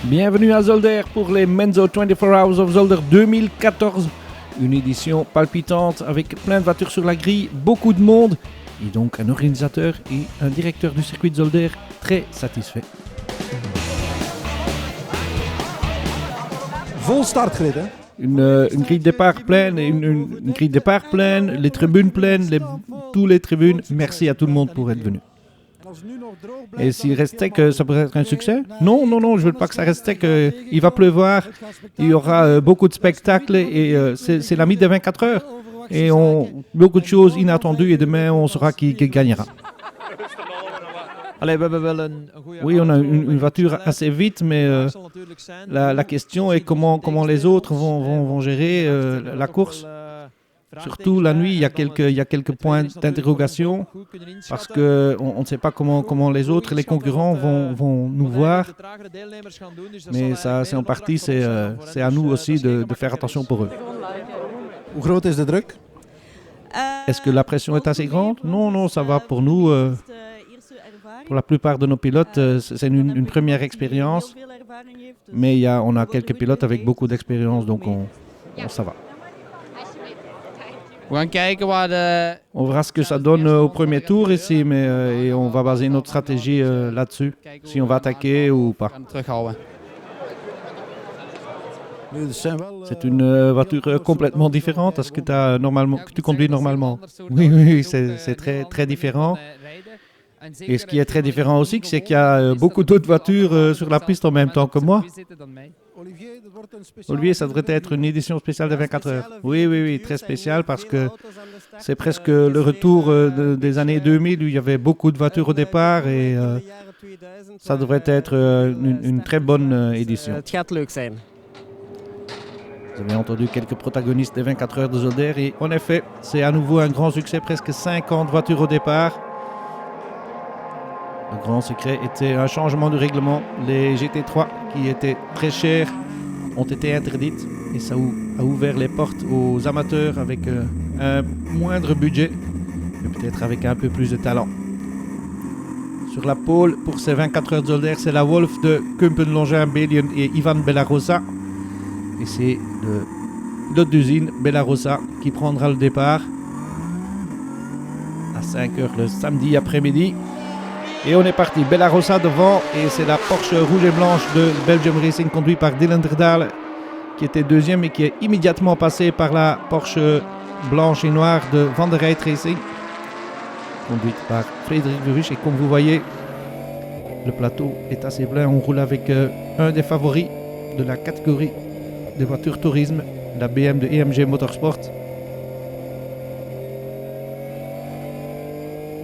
Bienvenue à Zolder pour les Menzo 24 Hours of Zolder 2014. Une édition palpitante avec plein de voitures sur la grille, beaucoup de monde et donc un organisateur et un directeur du circuit de Zolder très satisfait. Vol startgrid, hè? Une grille de départ pleine, une grille de départ pleine, les tribunes pleines, tous les tribunes. Merci à tout le monde pour être venu. Et s'il restait que ça pourrait être un succès? Non, je veux pas que ça restait que il va pleuvoir, il y aura beaucoup de spectacles et c'est la mythe des 24 heures. Et beaucoup de choses inattendues et demain on saura qui gagnera. Oui, on a une voiture assez vite, mais la question est comment les autres vont gérer la course. Surtout la nuit, il y a quelques points d'interrogation parce qu'on ne sait pas comment les autres, les concurrents vont nous voir. Mais ça, c'est en partie, c'est à nous aussi de faire attention pour eux. Hoe groot is de druk? Est-ce que la pression est assez grande? Non, ça va pour nous. Pour la plupart de nos pilotes, c'est une première expérience. Mais on a quelques pilotes avec beaucoup d'expérience, donc ça va. On verra ce que ça donne au premier tour ici, et on va baser notre stratégie là-dessus, si on va attaquer ou pas. C'est une voiture complètement différente à ce que tu conduis normalement. Oui, c'est très, très différent. Et ce qui est très différent aussi, c'est qu'il y a beaucoup d'autres voitures sur la piste en même temps que moi. Olivier, ça devrait être une édition spéciale de 24 heures. Oui, très spéciale parce que c'est presque le retour des années 2000 où il y avait beaucoup de voitures au départ et ça devrait être une très bonne édition. Vous avez entendu quelques protagonistes des 24 heures de Zolder et en effet, c'est à nouveau un grand succès, presque 50 voitures au départ. Le grand secret était un changement de règlement. Les GT3 qui étaient très chers ont été interdites et ça a ouvert les portes aux amateurs avec un moindre budget mais peut-être avec un peu plus de talent. Sur la pole pour ces 24 heures de Zolder, c'est la Wolf de Kumpen Longin Bellion et Ivan Bellarosa. Et c'est le pilote d'usine Bellarosa qui prendra le départ à 5h le samedi après-midi. Et on est parti, Bellarosa devant et c'est la Porsche rouge et blanche de Belgium Racing conduite par Dylan Derdal qui était deuxième et qui est immédiatement passé par la Porsche blanche et noire de Van der Rijt Racing conduite par Frederik Verruche. Et comme vous voyez, le plateau est assez plein. On roule avec un des favoris de la catégorie des voitures tourisme, la BM de EMG Motorsport.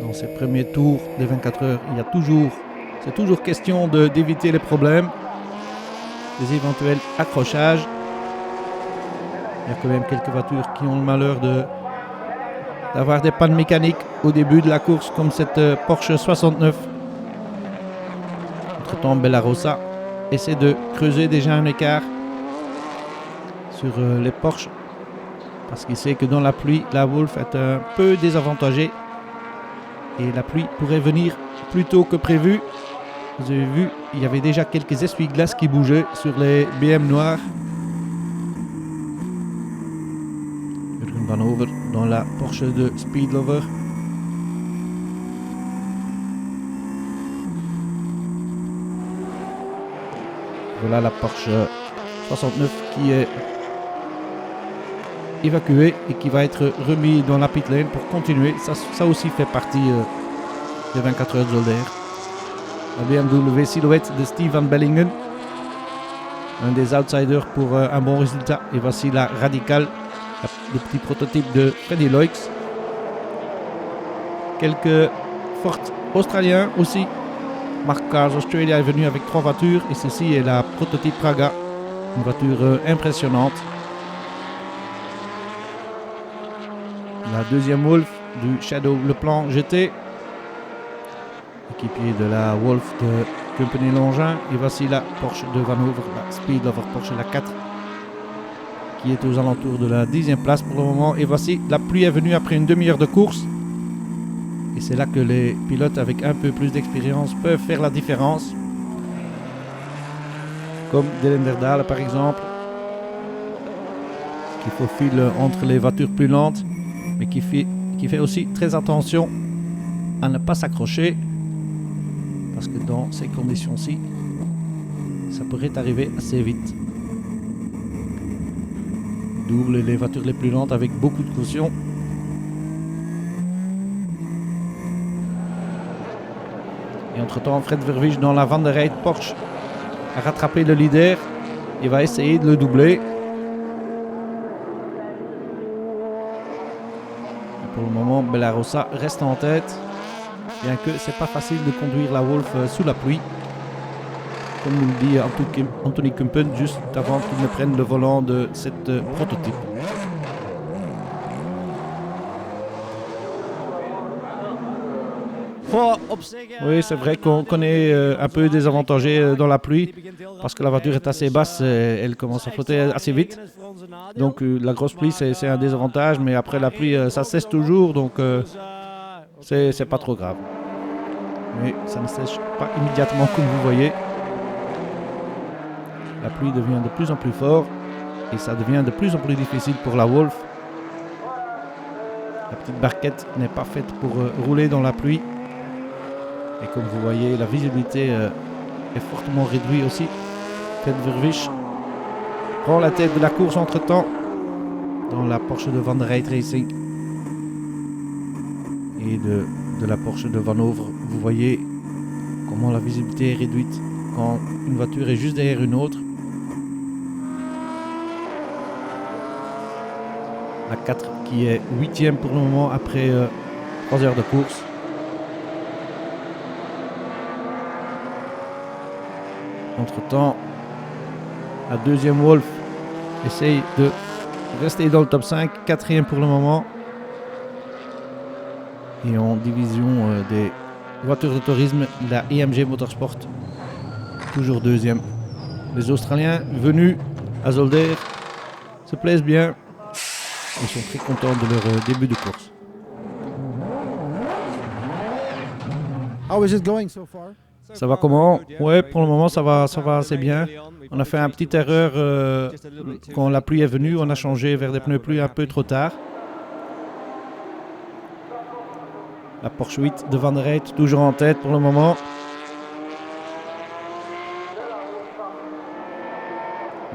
Dans ces premiers tours des 24 heures, c'est toujours question d'éviter les problèmes, des éventuels accrochages. Il y a quand même quelques voitures qui ont le malheur d'avoir des pannes mécaniques au début de la course, comme cette Porsche 69. Entre-temps, Bellarosa essaie de creuser déjà un écart sur les Porsche, parce qu'il sait que dans la pluie, la Wolf est un peu désavantagée. Et la pluie pourrait venir plus tôt que prévu. Vous avez vu, il y avait déjà quelques essuie-glaces qui bougeaient sur les BM noirs. Jürgen Van Over dans la Porsche de Speedlover. Voilà la Porsche 69 qui est évacué et qui va être remis dans la pit lane pour continuer. Ça aussi fait partie des 24 heures de Zolder. La BMW Silhouette de Steve Van Bellingen, un des outsiders pour un bon résultat. Et voici la Radical, le petit prototype de Freddy Loix. Quelques Ford australiens aussi. Mark Cars Australia est venu avec 3 voitures et ceci est la prototype Praga, une voiture impressionnante. La deuxième Wolf du Shadow Le Plan GT, équipier de la Wolf de Company Longin. Et voici la Porsche de Van Over, la Speedlover Porsche, la 4, qui est aux alentours de la 10e place pour le moment. Et voici, la pluie est venue après une demi-heure de course. Et c'est là que les pilotes avec un peu plus d'expérience peuvent faire la différence. comme Delenderdale par exemple, qui faufile entre les voitures plus lentes, mais qui fait aussi très attention à ne pas s'accrocher, parce que dans ces conditions-ci, ça pourrait arriver assez vite. Double les voitures les plus lentes avec beaucoup de caution. Et entre-temps, Fred Verwijs dans la Van der Rijt Porsche a rattrapé le leader. Il va essayer de le doubler. Et pour le moment, Bellarossa reste en tête, bien que c'est pas facile de conduire la Wolf sous la pluie, comme nous le dit Anthony Kumpen juste avant qu'il ne prenne le volant de cette prototype. Oui, c'est vrai qu'on est un peu désavantagé dans la pluie, parce que la voiture est assez basse et elle commence à flotter assez vite. Donc la grosse pluie c'est un désavantage, mais après la pluie ça sèche toujours, donc c'est pas trop grave. Mais ça ne sèche pas immédiatement comme vous voyez. La pluie devient de plus en plus forte et ça devient de plus en plus difficile pour la Wolf. La petite barquette n'est pas faite pour rouler dans la pluie. Et comme vous voyez, la visibilité est fortement réduite aussi. Fred Verwijs prend la tête de la course entre-temps dans la Porsche de Van der Rijt Racing. Et de la Porsche de Vanover, vous voyez comment la visibilité est réduite quand une voiture est juste derrière une autre. La 4 qui est 8e pour le moment après 3 heures de course. Entre-temps, la deuxième Wolf essaye de rester dans le top 5, 4e pour le moment. Et en division des voitures de tourisme, la EMG Motorsport, toujours 2e. Les Australiens venus à Zolder se plaisent bien. Ils sont très contents de leur début de course. How is it going so far? Ça va comment? Ouais, pour le moment ça va assez bien. On a fait une petite erreur quand la pluie est venue, on a changé vers des pneus pluie un peu trop tard. La Porsche 8 de Van der Rijt toujours en tête pour le moment.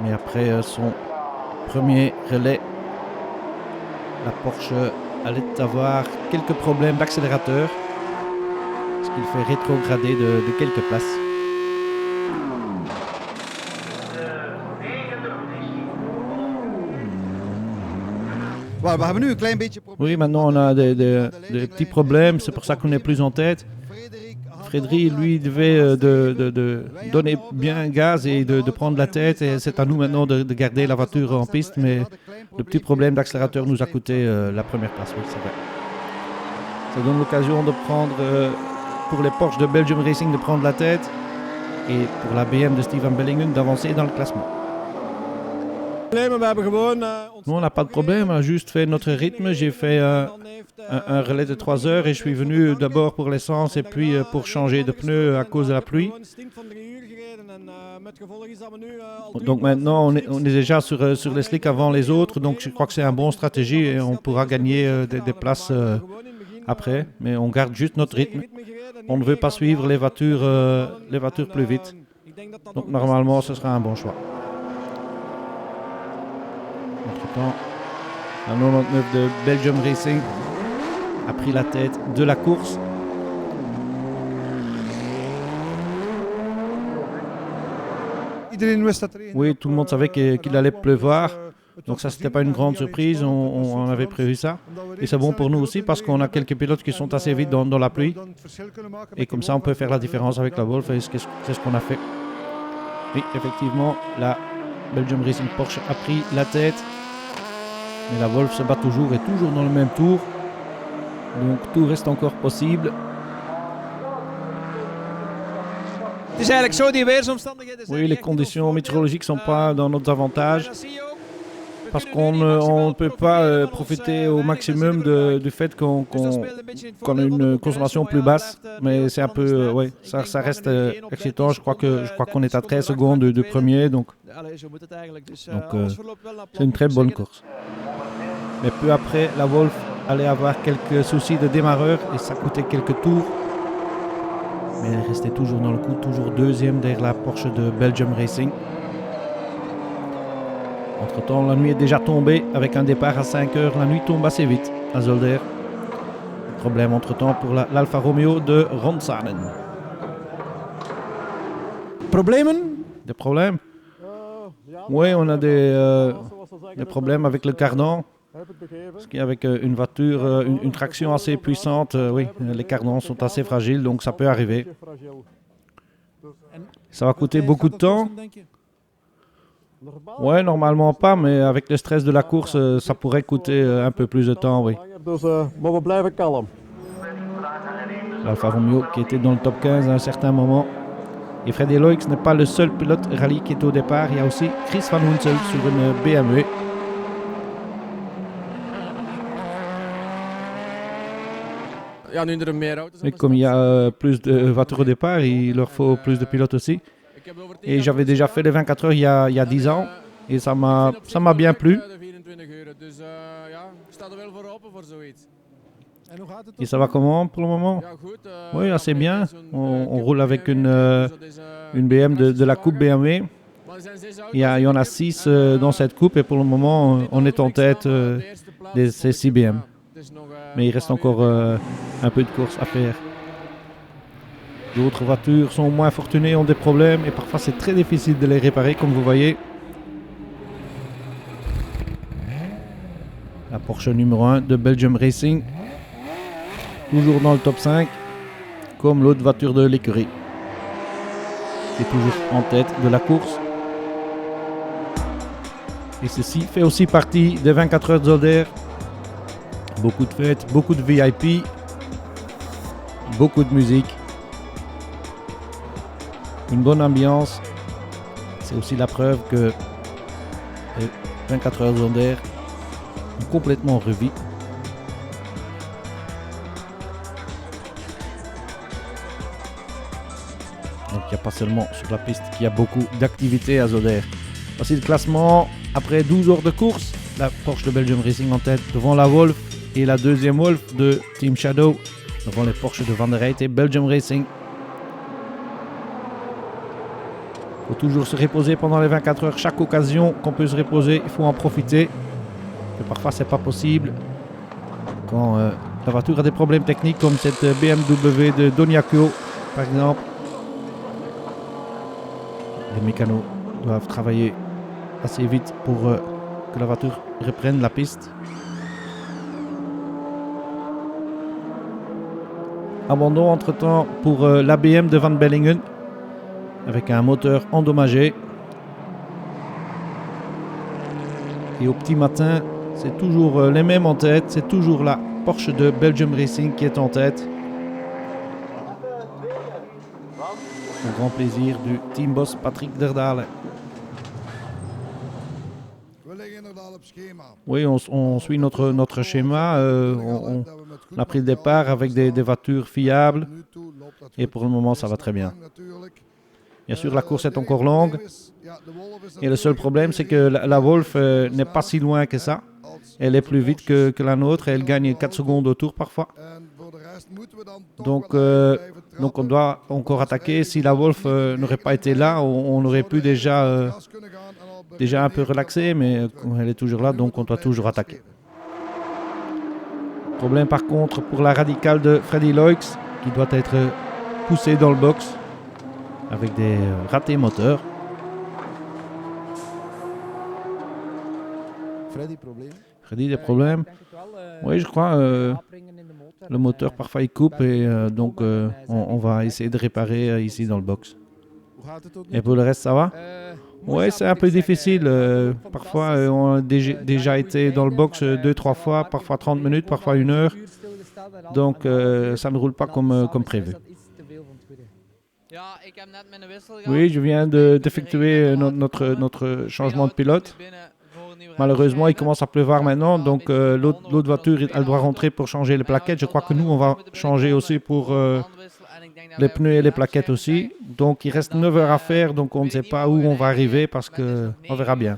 Mais après son premier relais, la Porsche allait avoir quelques problèmes d'accélérateur, ce qui le fait rétrograder de quelques places. Oui, maintenant on a des petits problèmes, c'est pour ça qu'on est plus en tête. Frédéric, lui, devait de donner bien gaz et de prendre la tête, et c'est à nous maintenant de garder la voiture en piste, mais le petit problème d'accélérateur nous a coûté la première place, oui, c'est vrai. Ça donne l'occasion de prendre, pour les Porsche de Belgium Racing, de prendre la tête, et pour la BM de Steven Bellingen d'avancer dans le classement. Nous, on n'a pas de problème, on a juste fait notre rythme. J'ai fait un relais de 3 heures et je suis venu d'abord pour l'essence et puis pour changer de pneus à cause de la pluie. Donc maintenant, on est déjà sur les slicks avant les autres, donc je crois que c'est une bonne stratégie et on pourra gagner des places après, mais on garde juste notre rythme. On ne veut pas suivre les voitures plus vite. Donc normalement, ce sera un bon choix. Entre-temps, la 99 de Belgium Racing a pris la tête de la course. Oui, tout le monde savait qu'il allait pleuvoir. Donc ça, c'était pas une grande surprise, on avait prévu ça. Et c'est bon pour nous aussi parce qu'on a quelques pilotes qui sont assez vite dans la pluie. Et comme ça, on peut faire la différence avec la Wolf et c'est ce qu'on a fait. Oui, effectivement, la Belgium Racing Porsche a pris la tête. Mais la Wolf se bat toujours et toujours dans le même tour. Donc tout reste encore possible. Oui, les conditions météorologiques ne sont pas dans notre avantage. parce qu'on ne peut pas profiter au maximum du fait qu'on a une consommation plus basse. Mais c'est un peu, ouais, ça reste excitant. Je crois qu'on est à 13 secondes du premier, donc c'est une très bonne course. Mais peu après, la Wolf allait avoir quelques soucis de démarreur et ça coûtait quelques tours. Mais elle restait toujours dans le coup, toujours deuxième derrière la Porsche de Belgium Racing. Entre-temps, la nuit est déjà tombée avec un départ à 5 heures. La nuit tombe assez vite à Zolder. Problème entre-temps pour l'Alfa Romeo de Ron Sanen. Problemen? Des problèmes? Oui, on a des problèmes avec le cardan. Parce qu'avec une voiture, une traction assez puissante, oui, les cardans sont assez fragiles, donc ça peut arriver. Ça va coûter beaucoup de temps. Ouais, normalement pas, mais avec le stress de la course, ça pourrait coûter un peu plus de temps, oui. L'Alfa Romeo qui était dans le top 15 à un certain moment. Et Freddy Loix n'est pas le seul pilote rallye qui est au départ. Il y a aussi Chris Van Hunsel sur une BMW. Et comme il y a plus de voitures au départ, il leur faut plus de pilotes aussi. Et j'avais déjà fait les 24 heures il y a 10 ans et ça m'a bien plu. Et ça va comment pour le moment? Oui, assez bien. On roule avec une BM de la coupe BMW. Il y en a 6 dans cette coupe et pour le moment on est en tête de ces 6 BM. Mais il reste encore un peu de course à faire. D'autres voitures sont moins fortunées, ont des problèmes et parfois c'est très difficile de les réparer comme vous voyez. La Porsche numéro 1 de Belgium Racing. Toujours dans le top 5 comme l'autre voiture de l'écurie. Qui est toujours en tête de la course. Et ceci fait aussi partie des 24 heures de Zolder. Beaucoup de fêtes, beaucoup de VIP, beaucoup de musique. Une bonne ambiance, c'est aussi la preuve que les 24 heures Zolder ont complètement revu. Donc il n'y a pas seulement sur la piste qu'il y a beaucoup d'activités à Zolder. Voici le classement après 12 heures de course. La Porsche de Belgium Racing en tête devant la Wolf et la deuxième Wolf de Team Shadow devant les Porsche de Van der Rijt et Belgium Racing. Il faut toujours se reposer pendant les 24 heures. Chaque occasion qu'on peut se reposer, il faut en profiter. Mais parfois, c'est pas possible. Quand la voiture a des problèmes techniques, comme cette BMW de Doniaco, par exemple. Les mécanos doivent travailler assez vite pour que la voiture reprenne la piste. Abandon entre-temps pour l'ABM de Van Bellingen. Avec un moteur endommagé. Et au petit matin, c'est toujours les mêmes en tête. C'est toujours la Porsche de Belgium Racing qui est en tête. Au grand plaisir du team boss Patrick Derdale. Oui, on suit notre schéma. On a pris le départ avec des voitures fiables. Et pour le moment, ça va très bien. Bien sûr, la course est encore longue. Et le seul problème, c'est que la Wolf n'est pas si loin que ça. Elle est plus vite que la nôtre. Elle gagne 4 secondes au tour parfois. Donc on doit encore attaquer. Si la Wolf n'aurait pas été là, on aurait pu déjà un peu relaxer. Mais elle est toujours là, donc on doit toujours attaquer. Problème par contre pour la radicale de Freddy Loix, qui doit être poussée dans le box. Avec des ratés moteurs. Freddy, des problèmes? Oui, je crois. Le moteur, parfois, il coupe et donc on va essayer de réparer ici dans le box. Et pour le reste, ça va? Oui, c'est un peu difficile. Parfois, on a déjà été dans le box 2-3 fois, parfois 30 minutes, parfois 1 heure. Donc, ça ne roule pas comme prévu. Oui, je viens d'effectuer notre changement de pilote. Malheureusement, il commence à pleuvoir maintenant, donc l'autre voiture, elle doit rentrer pour changer les plaquettes. Je crois que nous, on va changer aussi pour les pneus et les plaquettes aussi. Donc, il reste 9 heures à faire, donc on ne sait pas où on va arriver parce qu'on verra bien.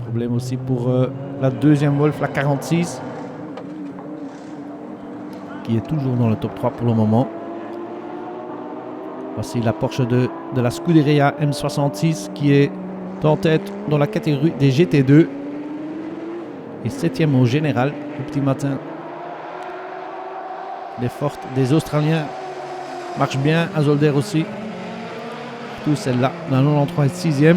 Problème aussi pour la deuxième Wolf, la 46, qui est toujours dans le top 3 pour le moment. Voici la Porsche de la Scuderia M66 qui est en tête dans la catégorie des GT2 et 7e au général au petit matin. Les fortes des Australiens marchent bien, à Zolder aussi. Tout celle-là, la 93 est 6e.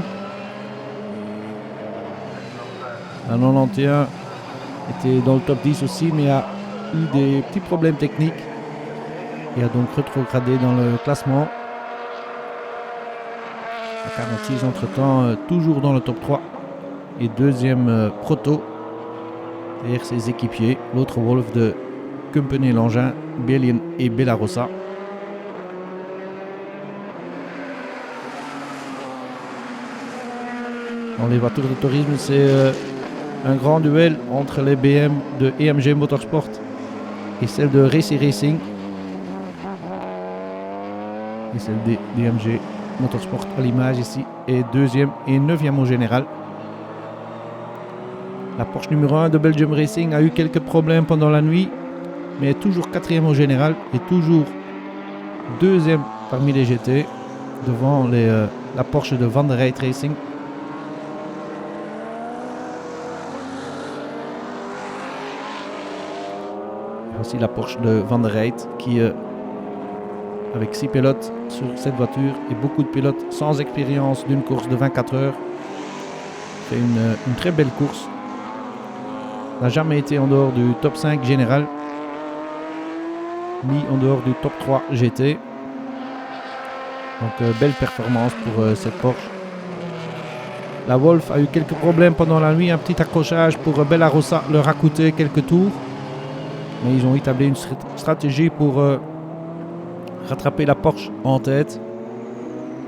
La 91 était dans le top 10 aussi, mais a eu des petits problèmes techniques et a donc rétrogradé dans le classement. La 46 entre-temps toujours dans le top 3 et deuxième proto derrière ses équipiers, l'autre Wolf de Company l'engin, Bélin et Bellarossa. Dans les voitures de tourisme, c'est un grand duel entre les BM de EMG Motorsport et celle de Racy Racing et celle des EMG Motorsport à l'image ici est 2e et 9e au général. La Porsche numéro 1 de Belgium Racing a eu quelques problèmes pendant la nuit, mais est toujours 4e au général et toujours 2e parmi les GT devant la Porsche de Van der Rijt Racing. Voici la Porsche de Van der Rijt qui avec 6 pilotes sur cette voiture et beaucoup de pilotes sans expérience d'une course de 24 heures. C'est une très belle course. N'a jamais été en dehors du top 5 général, ni en dehors du top 3 GT. Donc belle performance pour cette Porsche. La Wolf a eu quelques problèmes pendant la nuit. Un petit accrochage pour Bellarossa leur a coûté quelques tours. Mais ils ont établi une stratégie pour rattraper la Porsche en tête.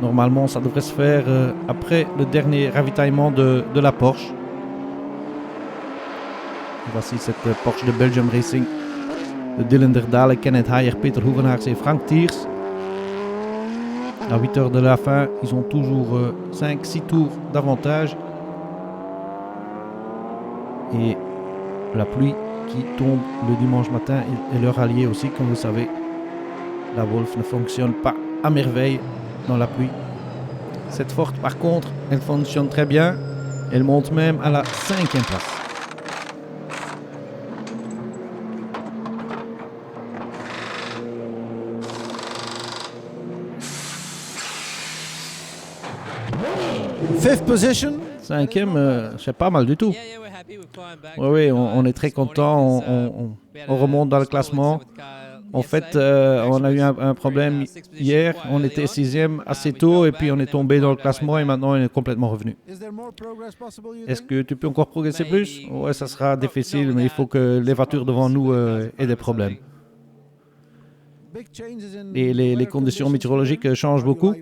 Normalement, ça devrait se faire après le dernier ravitaillement de la Porsche. Voici cette Porsche de Belgium Racing. De Dylan der Daele, Kenneth Hayer, Peter Hoevenaars et Frank Thiers. À 8 heures de la fin, ils ont toujours 5-6 tours d'avantage. Et la pluie qui tombe le dimanche matin est leur allié aussi, comme vous savez. La Wolf ne fonctionne pas à merveille dans la pluie. Cette Ford, par contre, elle fonctionne très bien. Elle monte même à la 5e place. Fifth position. 5e, c'est pas mal du tout. Oui, on est très content. On remonte dans le classement. En fait, on a eu un problème hier. On était 6e assez tôt et puis on est tombé dans le classement et maintenant on est complètement revenu. Est-ce que tu peux encore progresser plus? Ouais, ça sera difficile, mais il faut que les voitures devant nous aient des problèmes. Et les conditions météorologiques changent beaucoup.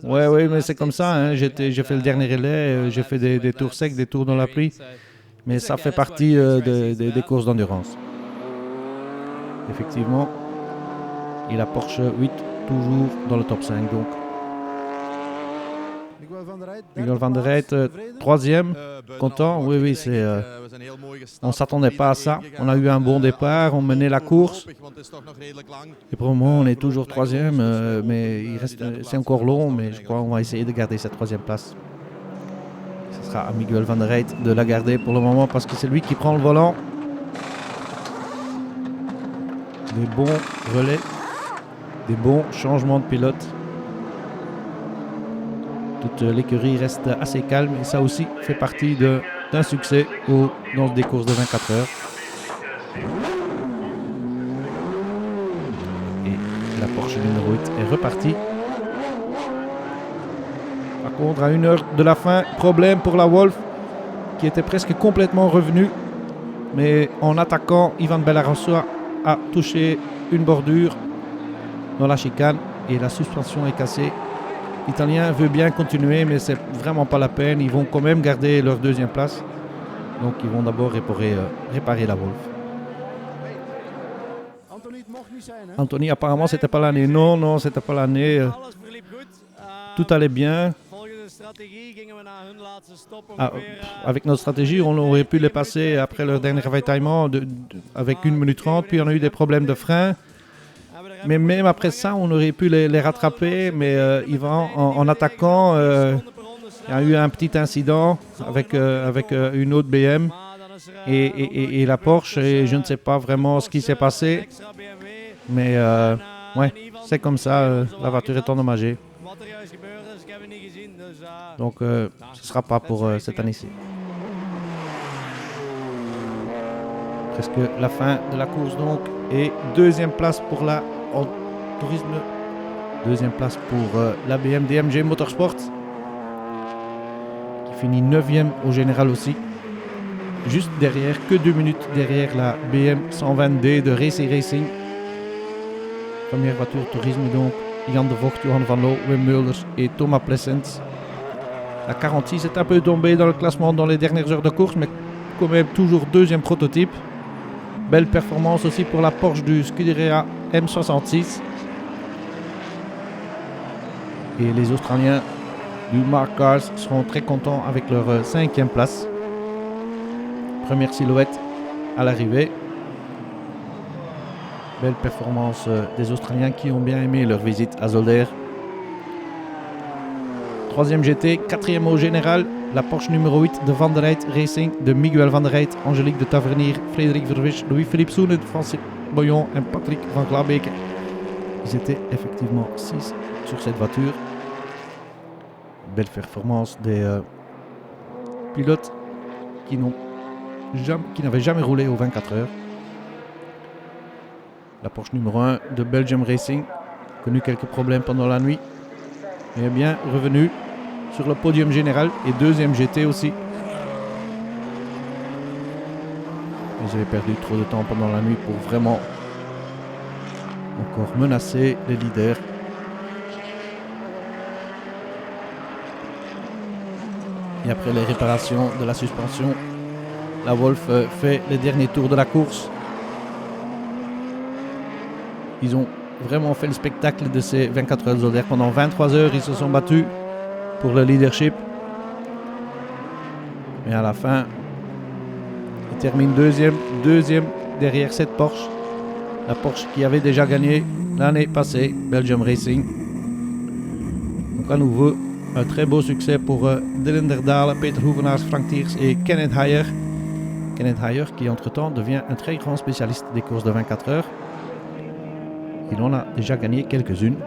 Oui, mais c'est comme ça. Hein. J'ai fait le dernier relais, j'ai fait des tours secs, des tours dans la pluie. Mais ça fait partie des courses d'endurance. Effectivement. Et la Porsche 8, toujours dans le top 5. Donc. Miguel van der Rijt, 3e. Content. Oui, c'est... on ne s'attendait pas à ça. On a eu un bon départ, on menait la course. Et pour le moment, on est toujours 3e, mais c'est encore long, mais je crois qu'on va essayer de garder cette 3e place. Ce sera à Miguel van der Rijt de la garder pour le moment parce que c'est lui qui prend le volant. Des bons relais, des bons changements de pilote. Toute l'écurie reste assez calme et ça aussi fait partie d'un succès dans des courses de 24 heures. Et la Porsche numéro 8 est repartie. Par contre, à 1 heure de la fin, problème pour la Wolf qui était presque complètement revenue. Mais en attaquant, Ivan Bellarossa a touché une bordure dans la chicane et la suspension est cassée. italien veut bien continuer, mais c'est vraiment pas la peine. Ils vont quand même garder leur deuxième place. Donc ils vont d'abord réparer la Wolf. Anthony, apparemment, c'était pas l'année. Non, c'était pas l'année. Tout allait bien. Avec notre stratégie, on aurait pu les passer après leur dernier ravitaillement avec 1 minute 30. Puis on a eu des problèmes de frein. Mais même après ça, on aurait pu les rattraper. Mais Yvan, en attaquant, il y a eu un petit incident avec une autre BM et la Porsche. Et je ne sais pas vraiment ce qui s'est passé. Mais ouais, c'est comme ça. La voiture est endommagée. Donc ce ne sera pas pour cette année-ci. Presque la fin de la course donc. Et deuxième place pour la tourisme. Deuxième place pour la BM DMG Motorsport. Qui finit 9e au général aussi. Juste derrière, que 2 minutes derrière la BM 120D de Racing Racing. Première voiture tourisme donc. Jan de Vogt, Johan van Loo, Wim Mulders et Thomas Plessens. La 46 est un peu tombée dans le classement dans les dernières heures de course, mais quand même toujours deuxième prototype. Belle performance aussi pour la Porsche du Scuderia M66. Et les Australiens du Mark Cars seront très contents avec leur 5e place. Première silhouette à l'arrivée. Belle performance des Australiens qui ont bien aimé leur visite à Zolder. 3e GT, 4e au général, la Porsche numéro 8 de Van der Rijt Racing, de Miguel Van der Rijt, Angélique de Tavernier, Frederik Verwisch, Louis-Philippe Soene, Francis Boyon et Patrick van Glabeke. Ils étaient effectivement 6 sur cette voiture. Belle performance des pilotes qui n'avaient jamais roulé aux 24 heures. La Porsche numéro 1 de Belgium Racing, connu quelques problèmes pendant la nuit, est bien revenu sur le podium général et 2e GT aussi. Ils avaient perdu trop de temps pendant la nuit pour vraiment encore menacer les leaders. Et après les réparations de la suspension, la Wolf fait les derniers tours de la course. Ils ont vraiment fait le spectacle de ces 24 heures de Zolder. Pendant 23 heures, ils se sont battus pour le leadership. Et à la fin, ils terminent deuxième derrière cette Porsche. La Porsche qui avait déjà gagné l'année passée, Belgium Racing. Donc à nouveau, un très beau succès pour Dylan der Daele, Peter Hoevenaars, Frank Thiers et Kenneth Heyer. Kenneth Heyer qui entre-temps devient un très grand spécialiste des courses de 24 heures. Il en a déjà gagné quelques-unes.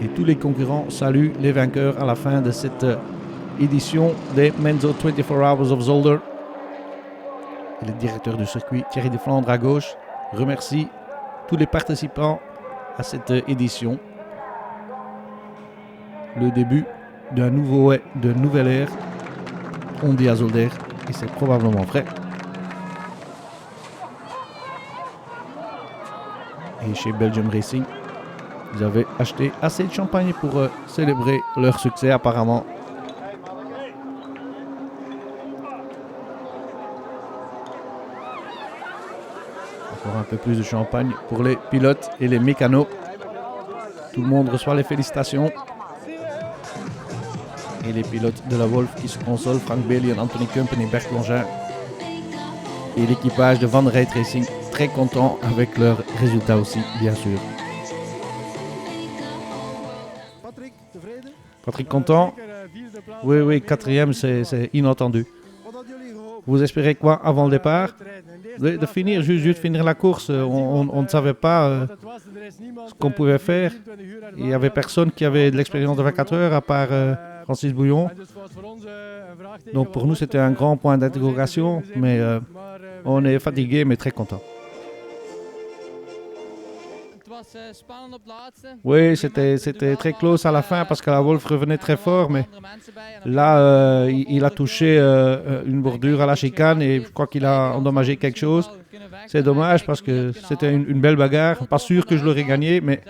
Et tous les concurrents saluent les vainqueurs à la fin de cette édition des Menzo 24 Hours of Zolder. Et le directeur du circuit, Thierry de Flandre à gauche, remercie tous les participants à cette édition. Le début d'un nouvelle ère, on dit à Zolder, et c'est probablement vrai. Et chez Belgium Racing, ils avaient acheté assez de champagne pour célébrer leur succès apparemment. Encore un peu plus de champagne pour les pilotes et les mécanos. Tout le monde reçoit les félicitations. Et les pilotes de la Wolf qui se consolent, Frank Bailey, Anthony Kumpen et Bert Longin. Et l'équipage de Van der Rijt Racing, très content avec leurs résultats aussi, bien sûr. Patrick content? Oui, 4e, c'est inattendu. Vous espérez quoi avant le départ? De finir, juste finir la course. On ne savait pas ce qu'on pouvait faire. Il n'y avait personne qui avait de l'expérience de 24 heures à part Francis Bouillon. Donc pour nous, c'était un grand point d'interrogation, mais on est fatigué, mais très content. Oui, c'était très close à la fin parce que la Wolf revenait très fort, mais là, il a touché une bordure à la chicane et je crois qu'il a endommagé quelque chose. C'est dommage parce que c'était une belle bagarre. Pas sûr que je l'aurais gagné, mais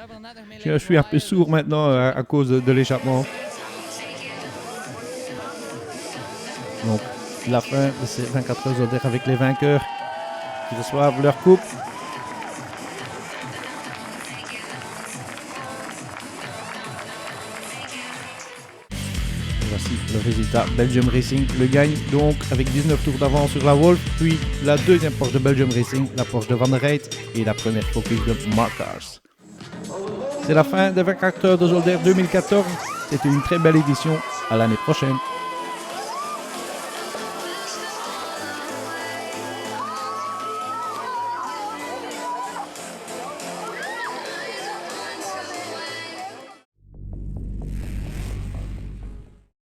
je suis un peu sourd maintenant à cause de l'échappement. Donc, la fin de ces 24 heures Zolder avec les vainqueurs qui reçoivent leur coupe. Voici le résultat. Belgium Racing le gagne donc avec 19 tours d'avance sur la Wolf, puis la deuxième Porsche de Belgium Racing, la Porsche de Van der Rijt et la première Focus de Mark Cars. C'est la fin des 24 heures de Zolder 2014. C'était une très belle édition. À l'année prochaine.